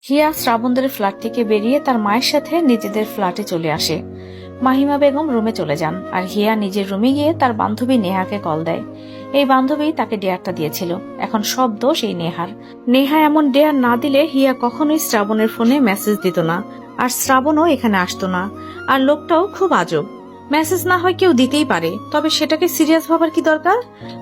হিয়া শ্রাবণদের flat থেকে বেরিয়ে তার মায়ের সাথে নিজেদের ফ্ল্যাটে চলে আসে। মাহিমা বেগম রুমে চলে যান আর হিয়া নিজের রুমে গিয়ে তার বান্ধবী নেহাকে কল দেয়। এই বান্ধবী তাকে ডেয়ারটা দিয়েছিল, এখন সব দোষ এই নেহার। নেহা এমন ডেয়ার না দিলে হিয়া কখনোই শ্রাবণের ফোনে মেসেজ দিত না, আর শ্রাবণও এখানে আসতো না। আর লোকটাও খুব আজব, মেসেজ না হয় কেউ দিতেই পারে, তবে সেটাকে সিরিয়াস ভাবার কি দরকার?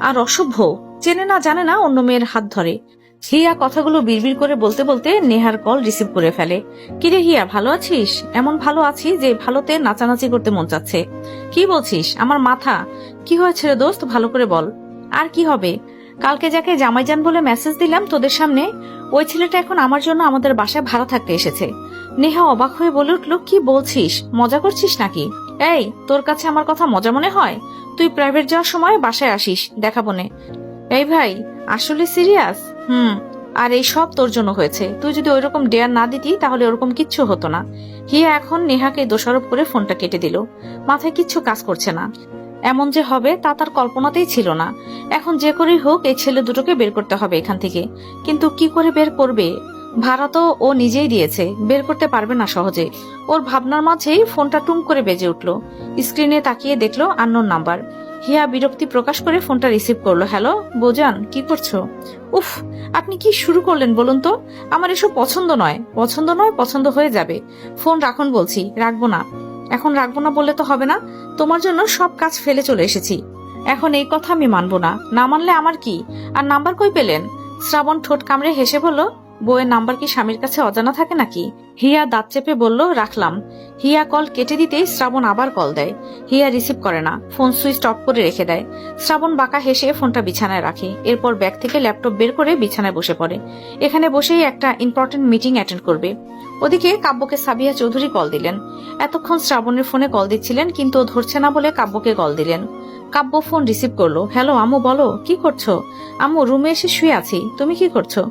আর অসভ্য, চেনে না জানে না অন্য মেয়ের হাত ধরে। হিয়া কথাগুলো বিড়বিড় করে বলতে বলতে নেহার কল রিসিভ করে ফেলে। কিরে হিয়া, ভালো আছিস? এমন ভালো আছি যে ভালোতে নাচানাচি করতে মন চাচ্ছে। কি বলছিস? আমার মাথা। কি হয়েছে রে দোস্ত, ভালো করে বল। আর কি হবে, কালকে যাকে জামাইজান বলে মেসেজ দিলাম তোদের সামনে, ওই ছেলেটা এখন আমার জন্য আমাদের বাসায় ভাড়া থাকতে এসেছে। নেহা অবাক হয়ে বলে উঠল, কি বলছিস? মজা করছিস নাকি? এই, তোর কাছে আমার কথা মজা মনে হয়? তুই প্রাইভেট যাওয়ার সময় বাসায় আসিস, দেখাবো নে। এই ভাই, আসলে সিরিয়াস? আর এই সব তোর জন্য হয়েছে। তুই যদি ওইরকম ডেয়ার না দিতি তাহলে ওরকম কিচ্ছু হতো না। হিয়া এখন নেহাকে দোষারোপ করে ফোনটা কেটে দিল। মাথায় কিচ্ছু কাজ করছে না। এমন যে হবে তা তার কল্পনাতেই ছিল না। এখন যে করেই হোক এই ছেলে দুটোকে বের করতে হবে এখান থেকে। কিন্তু কি করে বের করবে? ভাড়া তো ও নিজেই দিয়েছে, বের করতে পারবে না সহজে। ওর ভাবনার মাঝেই ফোনটা টুম করে বেজে উঠল। স্ক্রিনে তাকিয়ে দেখলো আননোন নাম্বার। হিয়া বিরক্তি প্রকাশ করে ফোনটা রিসিভ করলো। হ্যালো বোজান, কি করছো? উফ, আপনি কি শুরু করলেন বলুন তো? আমার এসব পছন্দ নয়। পছন্দ নয়, পছন্দ হয়ে যাবে। ফোন রাখুন বলছি। রাখবো না। এখন রাখবো না বললে তো হবে না। তোমার জন্য সব কাজ ফেলে চলে এসেছি, এখন এই কথা আমি মানবো না। না মানলে আমার কি? আর নাম্বার কই পেলেন? শ্রাবণ ঠোঁট কামড়ে হেসে বলল, বউয়ের নাম্বার কি স্বামীর কাছে অজানা থাকে নাকি? হিয়া দাঁত চেপে বলল, রাখলাম। হিয়া কল কেটে দিতেই শ্রাবণ আবার কল দেয়। হিয়া রিসিভ করে না, ফোন সুইচ অফ করে রেখে দেয়। শ্রাবণ বাঁকা হেসে ফোনটা বিছানায় রাখে, এরপর ব্যাগ থেকে ল্যাপটপ বের করে বিছানায় বসে পড়ে। এখানে বসেই একটা ইম্পর্টেন্ট মিটিং অ্যাটেন্ড করবে। ওদিকে কাব্যকে সাবিয়া চৌধুরী কল দিলেন। এতক্ষণ শ্রাবণের ফোনে কল দিচ্ছিলেন, কিন্তু ও ধরছে না বলে কাব্যকে কল দিলেন। কাব্য ফোন রিসিভ করলো। হ্যালো আম্মু, বলো কি করছো? আম্মু, রুমে এসে শুয়ে আছি। তুমি কি করছো?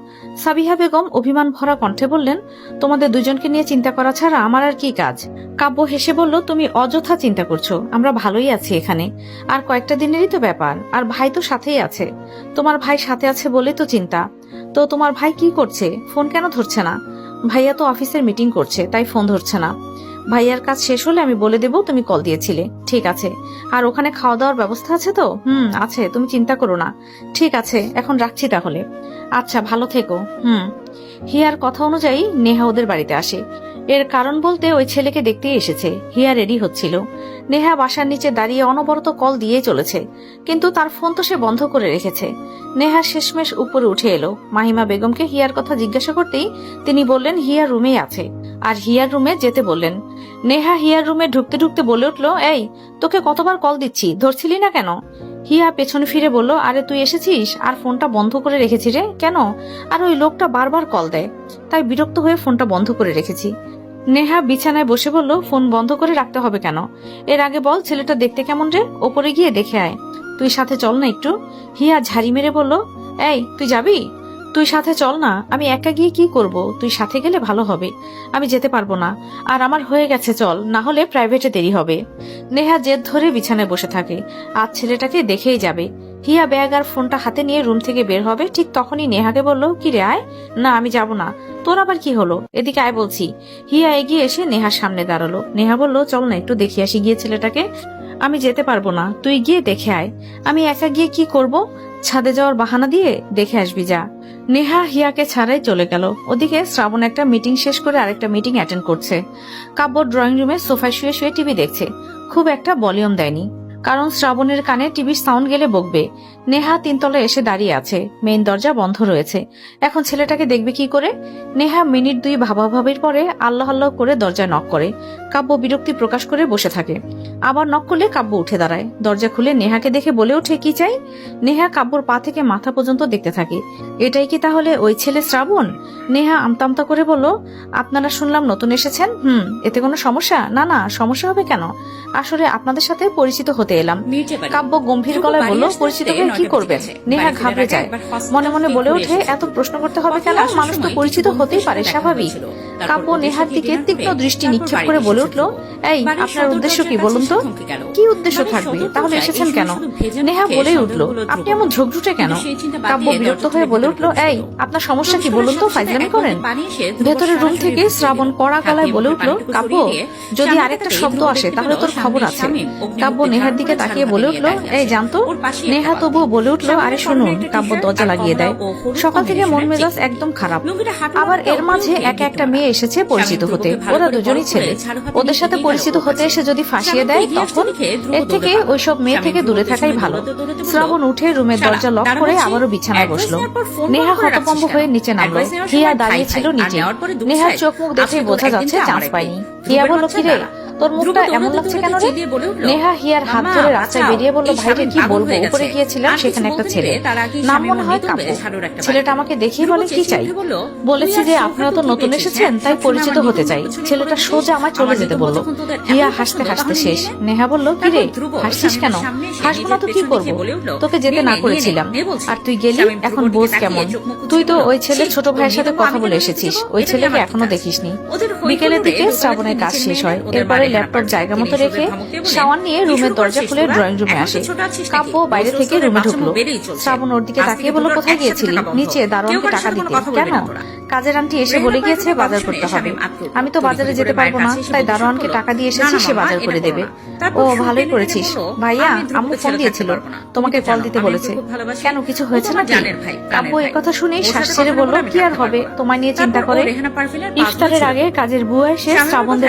সাবিহা বেগম অভিমান ভরা কণ্ঠে বললেন, তোমাদের দুজনকে নিয়ে চিন্তা করা ছাড়া আমার আর কি কাজ? কাব্য হেসে বলল, তুমি অযথা চিন্তা করছো, আমরা ভালোই আছি এখানে। আর কয়েকটা দিনেরই তো ব্যাপার, আর ভাই তো সাথেই আছে। তোমার ভাই সাথে আছে বলেই তো চিন্তা। তো তোমার ভাই কি করছে? ফোন কেন ধরছে না? ভাইয়া তো অফিসের মিটিং করছে, তাই ফোন ধরছে না। ভাইয়ার কাজ শেষ হলে আমি বলে দেবো তুমি কল দিয়েছিলে। ঠিক আছে। আর ওখানে খাওয়া দাওয়ার ব্যবস্থা আছে তো? আছে, তুমি চিন্তা করো না। ঠিক আছে, এখন রাখছি তাহলে। আচ্ছা, ভালো থেকো। হিয়ার কথা অনুযায়ী নেহা ওদের বাড়িতে আসে। এর কারণ বলতে ওই ছেলেকে দেখতেই এসেছে। হিয়া রেডি হচ্ছিল। নেহা বাসার নিচে দাঁড়িয়ে অনবরত কল দিয়ে চলেছে, কিন্তু তার ফোন তো সে বন্ধ করে রেখেছে। নেহা শেষমেশ উপরে উঠে এলো। মাহিমা বেগমকে হিয়ার কথা জিজ্ঞাসা করতেই তিনি বললেন হিয়া রুমেই আছে, আর হিয়ার রুমে যেতে বললেন। নেহা হিয়ার রুমে ঢুকতে ঢুকতে বলে উঠলো, এই, তোকে কতবার কল দিচ্ছি, ধরছিলি না কেন? হিয়া পেছনে ফিরে বলল, আরে তুই এসেছিস আর ফোনটা বন্ধ করে রেখেছি রে। কেন? আর ওই লোকটা বারবার কল দেয়, তাই বিরক্ত হয়ে ফোনটা বন্ধ করে রেখেছি। নেহা বিছানায় বসে বলল, ফোন বন্ধ করে রাখতে হবে কেন? এর আগে বল ছেলেটা দেখতে কেমন রে, ওপরে গিয়ে দেখে আয়। তুই সাথে চল না একটু। হিয়া ঝাড়ি মেরে বলল, এই তুই যাবি? তুই সাথে চল না। আমি একা গিয়ে কি করব? তুই সাথে গেলে ভালো হবে। আমি যেতে পারবো না, আর আমার হয়ে গেছে, চল, না হলে প্রাইভেটে দেরি হবে। নেহা জেদ ধরে বিছানায় বসে থাকে, আজ ছেলেটাকে দেখেই যাবে। হিয়া ব্যাগ আর ফোনটা হাতে নিয়ে রুম থেকে বের হবে, ঠিক তখনই নেহাকে বলল, কি রে, আয় না। আমি যাব না। তোর আবার কি হলো? এদিকে আয় বলছি। হিয়া এগিয়ে এসে নেহার সামনে দাঁড়ালো। নেহা বলল, চল না একটু দেখে আসি গিয়ে ছেলেটাকে। আমি যেতে পারবো না, তুই গিয়ে দেখে আয়। আমি একা গিয়ে কি করব? ছাদে যাওয়ার বাহানা দিয়ে দেখে আসবি, যা। নেহা হিয়াকে ছাড়াই চলে গেল। ওদিকে শ্রাবণ একটা মিটিং শেষ করে আরেকটা মিটিং অ্যাটেন্ড করছে। কাব্য ড্রয়িং রুমে সোফায় শুয়ে শুয়ে টিভি দেখছে। খুব একটা ভলিউম দেয়নি, কারণ শ্রাবণের কানে টিভির সাউন্ড গেলে বকবে। নেহা তিনতলায় এসে দাঁড়িয়ে আছে, মেইন দরজা বন্ধ রয়েছে। এখন ছেলেটাকে দেখবে কি করে? নেহা মিনিট দুই ভাবাভাবির পরে আল্লাহ আল্লাহ করে দরজায় নক করে। কাব্য বিরক্তি প্রকাশ করে বসে থাকে। আবার নক করলে কাব্য উঠে দাঁড়ায়। দরজা খুলে নেহাকে দেখে বলে ওঠে, কি চাই? নেহা কাব্যর পা থেকে মাথা পর্যন্ত দেখতে থাকে। এটাই কি তাহলে ওই ছেলে শ্রাবণ? নেহা আমতামতা করে বলল, আপনারা শুনলাম নতুন এসেছেন। এতে কোনো সমস্যা? না না, সমস্যা হবে কেন? আসলে আপনাদের সাথে পরিচিত হতে এলাম। কাব্য গম্ভীর গলায় বলল, পরিচিত হয়ে কি করবেন? নেহা ঘাবড়ে যায়, মনে মনে বলে ওঠে, এত প্রশ্ন করতে হবে কেন? মানুষ তো পরিচিত হতেই পারে, স্বাভাবিক। কাব্য নেহার দিকে তীক্ষ্ণ দৃষ্টি নিক্ষেপ করে বলে উঠল, এই আপনার উদ্দেশ্য কি বলুন তো? কি উদ্দেশ্য থাকবে? তাহলে এসেছেন কেন? নেহা বলেই উঠল, আপনি এমন ঝোঁকঝুটে কেন? কাব্য বিরক্ত হয়ে বলে উঠল, এই আপনার সমস্যা কি বলুন তো? ফাইজলামি করেন? ভেতরের রুম থেকে শ্রাবণ কড়া গলায় বলে উঠল, কাব্য যদি আরেকটা শব্দ আসে তাহলে তোর খবর আছে। কাব্য নেহার দিকে তাকিয়ে বলে উঠল, এই জানতো? নেহা তবুও বলে উঠল, আরে শুনুন। কাব্য দরজা লাগিয়ে দেয়। সকাল থেকে মন মেজাজ একদম খারাপ, আবার এর মাঝে একা একটা মেয়ে এসেছে পরিচিত হতে। ওরা দুজনই ছেলে, ওদের সাথে পরিচিত হতে এসে যদি ফাঁসিয়ে দেয় তখন এর থেকে ওইসব মেয়ে থেকে দূরে থাকাই ভালো। শ্রাবণ উঠে রুমের দরজা লক করে আবারও বিছানায় বসলো। নেহা হতভম্ব হয়ে নিচে নামলো। হিয়া দাঁড়িয়ে ছিল নিচে। নেহার চোখ মুখ দেখে বোঝা যাচ্ছে চান্স পায়নি। হিয়া বলল, কিরে তোর মুখটা এমন লাগছে কেন রে? নেহা হিয়ার হাত ধরে রাস্তায় বেরিয়ে বলল, ভাইরে কি বলবো, উপরে গিয়েছিলাম, সেখানে একটা ছেলে, নাম মনে হয় কাব্য। ছেলেটা আমাকে দেখেই বলে, কি চাই? বলেছি যে আপনারা তো নতুন এসেছেন তাই পরিচিত হতে চাই। ছেলেটা সোজা আমায় চলে যেতে বললো। হিয়া হাসতে হাসতে শেষ। নেহা বলল, কিরে হাসছিস কেন? হাসবো না তো কি করবো? তোকে যেতে না করেছিলাম আর তুই গেলি, এখন বোঝ কেমন। তুই তো ওই ছেলের ছোট ভাইয়ের সাথে কথা বলে এসেছিস, ওই ছেলেকে এখনো দেখিসনি। বিকেলের দিকে শ্রাবণের কাজ শেষ হয়। এরপরে ল্যাপটপ জায়গা মতো রেখে শাওয়ার নিয়ে রুমের দরজা খুলে ড্রয়িং রুমে আসে। কাব্য বাইরে থেকে রুমে ঢুকলো। শ্রাবণ ওর দিকে তাকিয়ে বলল, কোথায় গিয়েছিলি? নিচে দারোয়ানকে টাকা দিতে। কেন? কাজের আন্টি এসে বলে গিয়েছে বাজার করতে হবে। আমি তো বাজারে যেতে পারবো না, তাই দারোয়ানকে টাকা দিয়ে এসেছি, সে বাজার করে দেবে। ও ভালোই করেছিস ভাইয়া, আম্মু ফোন দিয়েছিল, তোমাকে কল দিতে বলেছে। কেন, কিছু হয়েছে নাকি? কাব্য এই কথা শুনেই শ্বাস ছেড়ে বলল, কি আর হবে, তোমায় নিয়ে চিন্তা করে। ইফতারের আগে কাজের বুয়া এসে শ্রাবণদের